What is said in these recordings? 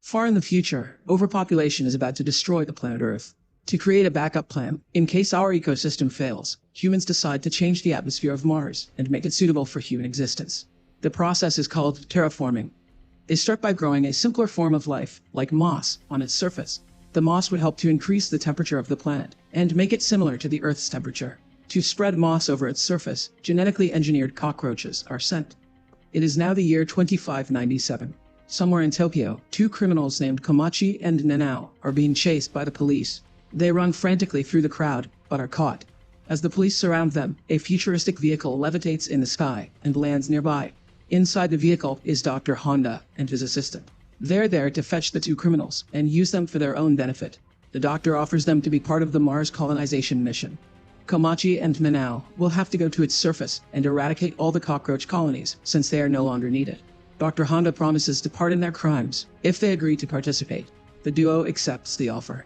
Far in the future, overpopulation is about to destroy the planet Earth. To create a backup plan, in case our ecosystem fails, humans decide to change the atmosphere of Mars and make it suitable for human existence. The process is called terraforming. They start by growing a simpler form of life, like moss, on its surface. The moss would help to increase the temperature of the planet and make it similar to the Earth's temperature. To spread moss over its surface, genetically engineered cockroaches are sent. It is now the year 2597. Somewhere in Tokyo, two criminals named Komachi and Nanao are being chased by the police. They run frantically through the crowd, but are caught. As the police surround them, a futuristic vehicle levitates in the sky and lands nearby. Inside the vehicle is Dr. Honda and his assistant. They're there to fetch the two criminals and use them for their own benefit. The doctor offers them to be part of the Mars colonization mission. Komachi and Nanao will have to go to its surface and eradicate all the cockroach colonies since they are no longer needed. Dr. Honda promises to pardon their crimes if they agree to participate. The duo accepts the offer.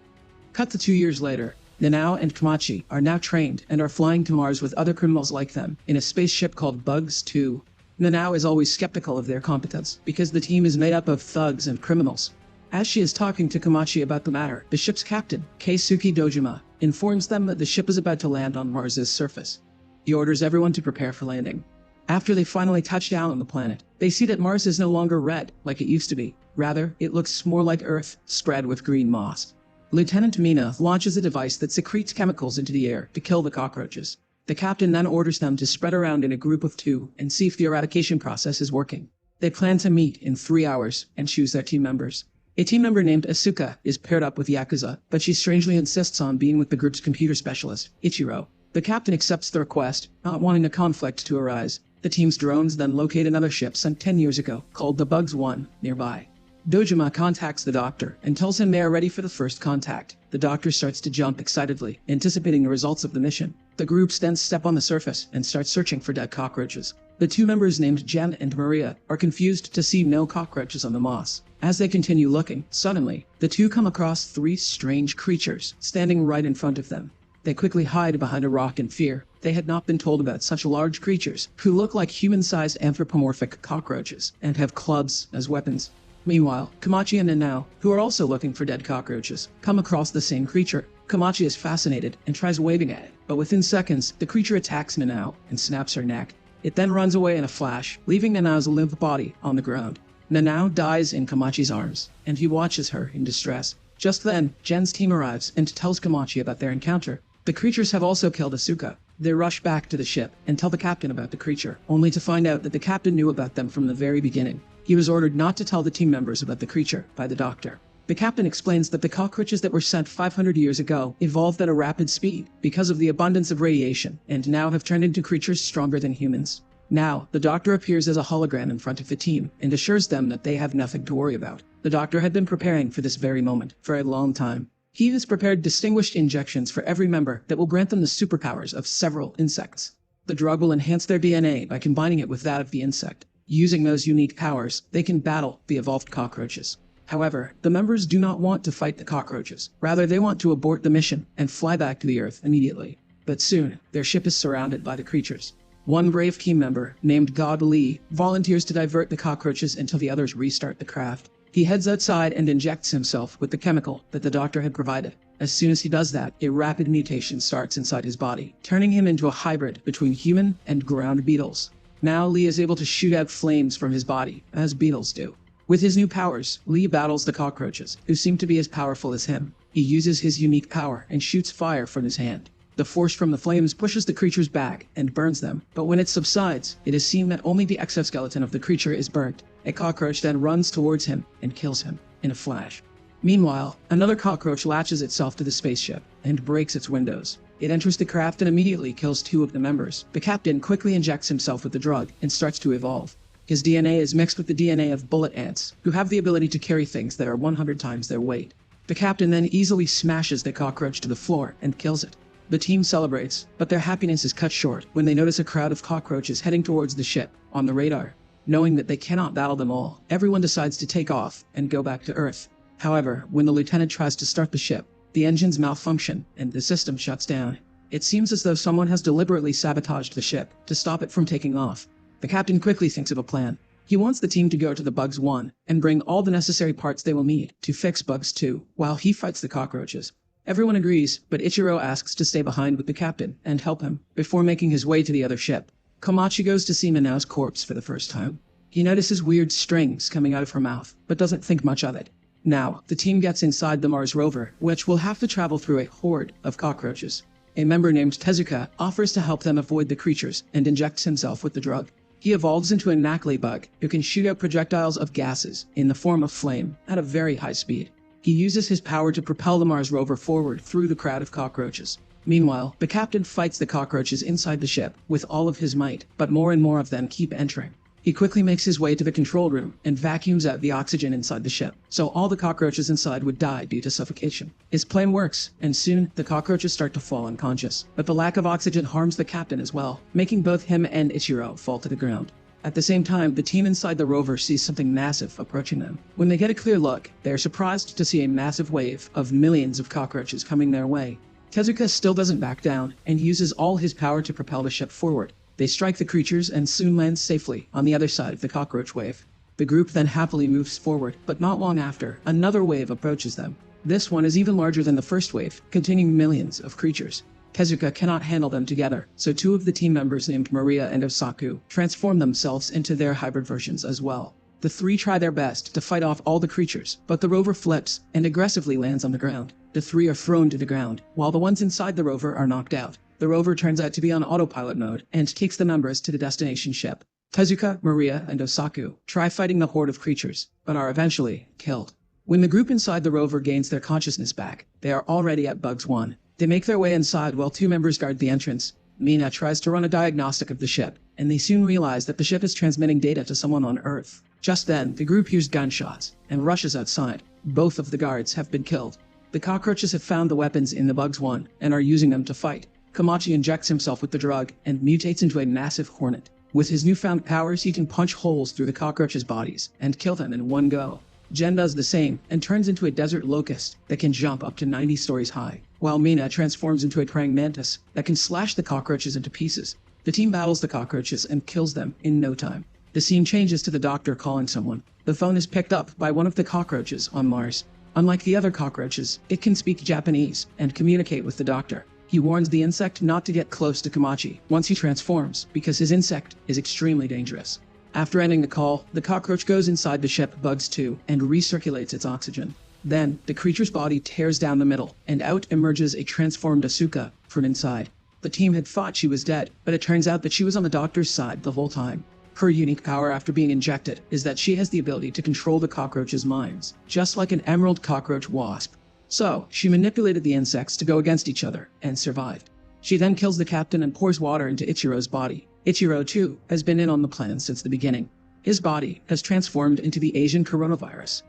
Cut to 2 years later, Nanao and Komachi are now trained and are flying to Mars with other criminals like them in a spaceship called Bugs 2. Nanao is always skeptical of their competence because the team is made up of thugs and criminals. As she is talking to Komachi about the matter, the ship's captain, Keisuke Dojima, informs them that the ship is about to land on Mars's surface. He orders everyone to prepare for landing. After they finally touch down on the planet, they see that Mars is no longer red like it used to be. Rather, it looks more like Earth, spread with green moss. Lieutenant Mina launches a device that secretes chemicals into the air to kill the cockroaches. The captain then orders them to spread around in a group of 2 and see if the eradication process is working. They plan to meet in 3 hours and choose their team members. A team member named Asuka is paired up with Yakuza, but she strangely insists on being with the group's computer specialist, Ichiro. The captain accepts the request, not wanting a conflict to arise. The team's drones then locate another ship sent 10 years ago, called the Bugs 1, nearby. Dojima contacts the doctor and tells him they are ready for the first contact. The doctor starts to jump excitedly, anticipating the results of the mission. The groups then step on the surface and start searching for dead cockroaches. The two members named Jen and Maria are confused to see no cockroaches on the moss. As they continue looking, suddenly, the two come across 3 strange creatures standing right in front of them. They quickly hide behind a rock in fear. They had not been told about such large creatures, who look like human-sized anthropomorphic cockroaches and have clubs as weapons. Meanwhile, Komachi and Nanao, who are also looking for dead cockroaches, come across the same creature. Komachi is fascinated and tries waving at it, but within seconds, the creature attacks Nanao and snaps her neck. It then runs away in a flash, leaving Nanao's limp body on the ground. Nanao dies in Komachi's arms, and he watches her in distress. Just then, Jen's team arrives and tells Komachi about their encounter. The creatures have also killed Asuka. They rush back to the ship and tell the captain about the creature, only to find out that the captain knew about them from the very beginning. He was ordered not to tell the team members about the creature by the doctor. The captain explains that the cockroaches that were sent 500 years ago evolved at a rapid speed because of the abundance of radiation and now have turned into creatures stronger than humans. Now, the doctor appears as a hologram in front of the team and assures them that they have nothing to worry about. The doctor had been preparing for this very moment for a long time. He has prepared distinguished injections for every member that will grant them the superpowers of several insects. The drug will enhance their DNA by combining it with that of the insect. Using those unique powers, they can battle the evolved cockroaches. However, the members do not want to fight the cockroaches. Rather, they want to abort the mission and fly back to the Earth immediately. But soon, their ship is surrounded by the creatures. One brave team member, named God Lee, volunteers to divert the cockroaches until the others restart the craft. He heads outside and injects himself with the chemical that the doctor had provided. As soon as he does that, a rapid mutation starts inside his body, turning him into a hybrid between human and ground beetles. Now Lee is able to shoot out flames from his body, as beetles do. With his new powers, Lee battles the cockroaches, who seem to be as powerful as him. He uses his unique power and shoots fire from his hand. The force from the flames pushes the creatures back and burns them, but when it subsides, it is seen that only the exoskeleton of the creature is burnt. A cockroach then runs towards him and kills him in a flash. Meanwhile, another cockroach latches itself to the spaceship and breaks its windows. It enters the craft and immediately kills 2 of the members. The captain quickly injects himself with the drug and starts to evolve. His DNA is mixed with the DNA of bullet ants, who have the ability to carry things that are 100 times their weight. The captain then easily smashes the cockroach to the floor and kills it. The team celebrates, but their happiness is cut short when they notice a crowd of cockroaches heading towards the ship on the radar. Knowing that they cannot battle them all, everyone decides to take off and go back to Earth. However, when the lieutenant tries to start the ship, the engines malfunction and the system shuts down. It seems as though someone has deliberately sabotaged the ship to stop it from taking off. The captain quickly thinks of a plan. He wants the team to go to the Bugs 1 and bring all the necessary parts they will need to fix Bugs 2 while he fights the cockroaches. Everyone agrees, but Ichiro asks to stay behind with the captain and help him before making his way to the other ship. Komachi goes to see Minao's corpse for the first time. He notices weird strings coming out of her mouth, but doesn't think much of it. Now, the team gets inside the Mars rover, which will have to travel through a horde of cockroaches. A member named Tezuka offers to help them avoid the creatures and injects himself with the drug. He evolves into a Knackly bug who can shoot out projectiles of gases in the form of flame at a very high speed. He uses his power to propel the Mars rover forward through the crowd of cockroaches. Meanwhile, the captain fights the cockroaches inside the ship with all of his might, but more and more of them keep entering. He quickly makes his way to the control room and vacuums out the oxygen inside the ship, so all the cockroaches inside would die due to suffocation. His plan works, and soon the cockroaches start to fall unconscious, but the lack of oxygen harms the captain as well, making both him and Ichiro fall to the ground. At the same time, the team inside the rover sees something massive approaching them. When they get a clear look, they are surprised to see a massive wave of millions of cockroaches coming their way. Tezuka still doesn't back down, and uses all his power to propel the ship forward. They strike the creatures and soon land safely on the other side of the cockroach wave. The group then happily moves forward, but not long after, another wave approaches them. This one is even larger than the first wave, containing millions of creatures. Tezuka cannot handle them together, so two of the team members named Maria and Osaku transform themselves into their hybrid versions as well. The three try their best to fight off all the creatures, but the rover flips and aggressively lands on the ground. The three are thrown to the ground, while the ones inside the rover are knocked out. The rover turns out to be on autopilot mode and takes the members to the destination ship. Tezuka, Maria, and Osaku try fighting the horde of creatures, but are eventually killed. When the group inside the rover gains their consciousness back, they are already at Bugs 1. They make their way inside while two members guard the entrance. Mina tries to run a diagnostic of the ship, and they soon realize that the ship is transmitting data to someone on Earth. Just then, the group hears gunshots and rushes outside. Both of the guards have been killed. The cockroaches have found the weapons in the Bugs 1 and are using them to fight. Komachi injects himself with the drug and mutates into a massive hornet. With his newfound powers, he can punch holes through the cockroaches' bodies and kill them in one go. Jen does the same and turns into a desert locust that can jump up to 90 stories high, while Mina transforms into a praying mantis that can slash the cockroaches into pieces. The team battles the cockroaches and kills them in no time. The scene changes to the doctor calling someone. The phone is picked up by one of the cockroaches on Mars. Unlike the other cockroaches, it can speak Japanese and communicate with the doctor. He warns the insect not to get close to Komachi once he transforms, because his insect is extremely dangerous. After ending the call, the cockroach goes inside the ship Bugs 2 and recirculates its oxygen. Then, the creature's body tears down the middle, and out emerges a transformed Asuka from inside. The team had thought she was dead, but it turns out that she was on the doctor's side the whole time. Her unique power after being injected is that she has the ability to control the cockroaches' minds, just like an emerald cockroach wasp. So, she manipulated the insects to go against each other, and survived. She then kills the captain and pours water into Ichiro's body. Ichiro, too, has been in on the plan since the beginning. His body has transformed into the Asian coronavirus.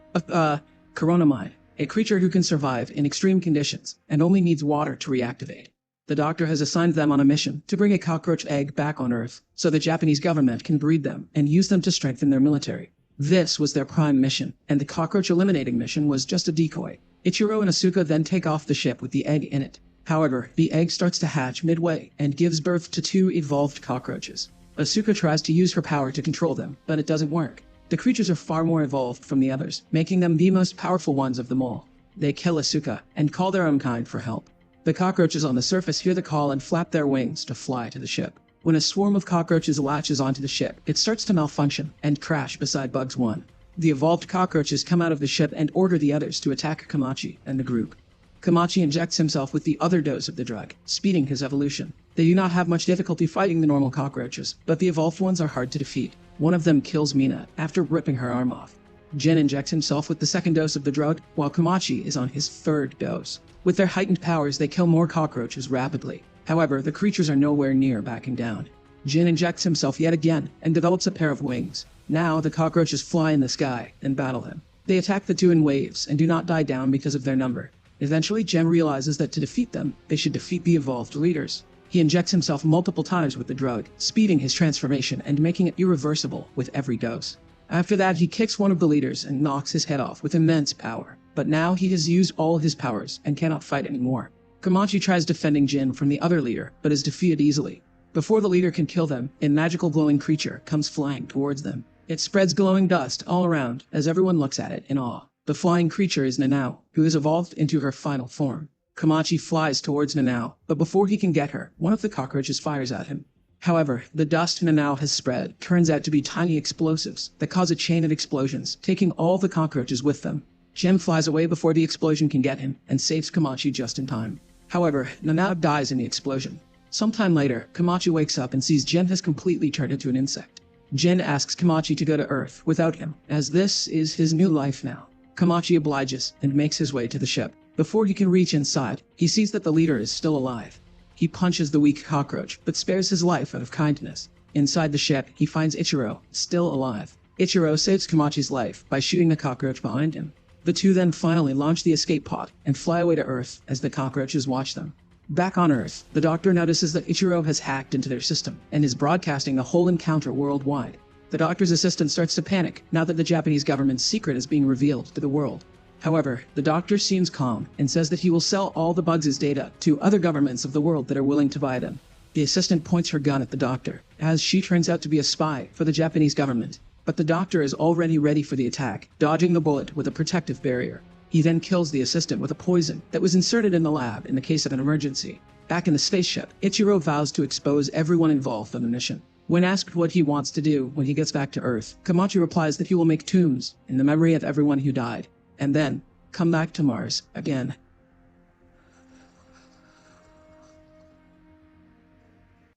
Coronamide, a creature who can survive in extreme conditions and only needs water to reactivate. The doctor has assigned them on a mission to bring a cockroach egg back on Earth so the Japanese government can breed them and use them to strengthen their military. This was their prime mission, and the cockroach eliminating mission was just a decoy. Ichiro and Asuka then take off the ship with the egg in it. However, the egg starts to hatch midway and gives birth to two evolved cockroaches. Asuka tries to use her power to control them, but it doesn't work. The creatures are far more evolved from the others, making them the most powerful ones of them all. They kill Asuka and call their own kind for help. The cockroaches on the surface hear the call and flap their wings to fly to the ship. When a swarm of cockroaches latches onto the ship, it starts to malfunction and crash beside Bugs 1. The evolved cockroaches come out of the ship and order the others to attack Komachi and the group. Komachi injects himself with the other dose of the drug, speeding his evolution. They do not have much difficulty fighting the normal cockroaches, but the evolved ones are hard to defeat. One of them kills Mina after ripping her arm off. Jin injects himself with the second dose of the drug, while Komachi is on his third dose. With their heightened powers, they kill more cockroaches rapidly. However, the creatures are nowhere near backing down. Jin injects himself yet again and develops a pair of wings. Now, the cockroaches fly in the sky and battle him. They attack the two in waves and do not die down because of their number. Eventually, Jen realizes that to defeat them, they should defeat the evolved leaders. He injects himself multiple times with the drug, speeding his transformation and making it irreversible with every dose. After that, he kicks one of the leaders and knocks his head off with immense power. But now he has used all his powers and cannot fight anymore. Komachi tries defending Jin from the other leader, but is defeated easily. Before the leader can kill them, a magical glowing creature comes flying towards them. It spreads glowing dust all around as everyone looks at it in awe. The flying creature is Nanao, who has evolved into her final form. Komachi flies towards Nanao, but before he can get her, one of the cockroaches fires at him. However, the dust Nanao has spread turns out to be tiny explosives that cause a chain of explosions, taking all the cockroaches with them. Jem flies away before the explosion can get him and saves Komachi just in time. However, Nanao dies in the explosion. Sometime later, Komachi wakes up and sees Jen has completely turned into an insect. Jen asks Komachi to go to Earth without him, as this is his new life now. Komachi obliges and makes his way to the ship. Before he can reach inside, he sees that the leader is still alive. He punches the weak cockroach, but spares his life out of kindness. Inside the ship, he finds Ichiro, still alive. Ichiro saves Komachi's life by shooting the cockroach behind him. The two then finally launch the escape pod and fly away to Earth as the cockroaches watch them. Back on Earth, the doctor notices that Ichiro has hacked into their system and is broadcasting the whole encounter worldwide. The doctor's assistant starts to panic now that the Japanese government's secret is being revealed to the world. However, the doctor seems calm and says that he will sell all the bugs' data to other governments of the world that are willing to buy them. The assistant points her gun at the doctor, as she turns out to be a spy for the Japanese government. But the doctor is already ready for the attack, dodging the bullet with a protective barrier. He then kills the assistant with a poison that was inserted in the lab in the case of an emergency. Back in the spaceship, Ichiro vows to expose everyone involved on the mission. When asked what he wants to do when he gets back to Earth, Komachi replies that he will make tombs in the memory of everyone who died, and then come back to Mars again.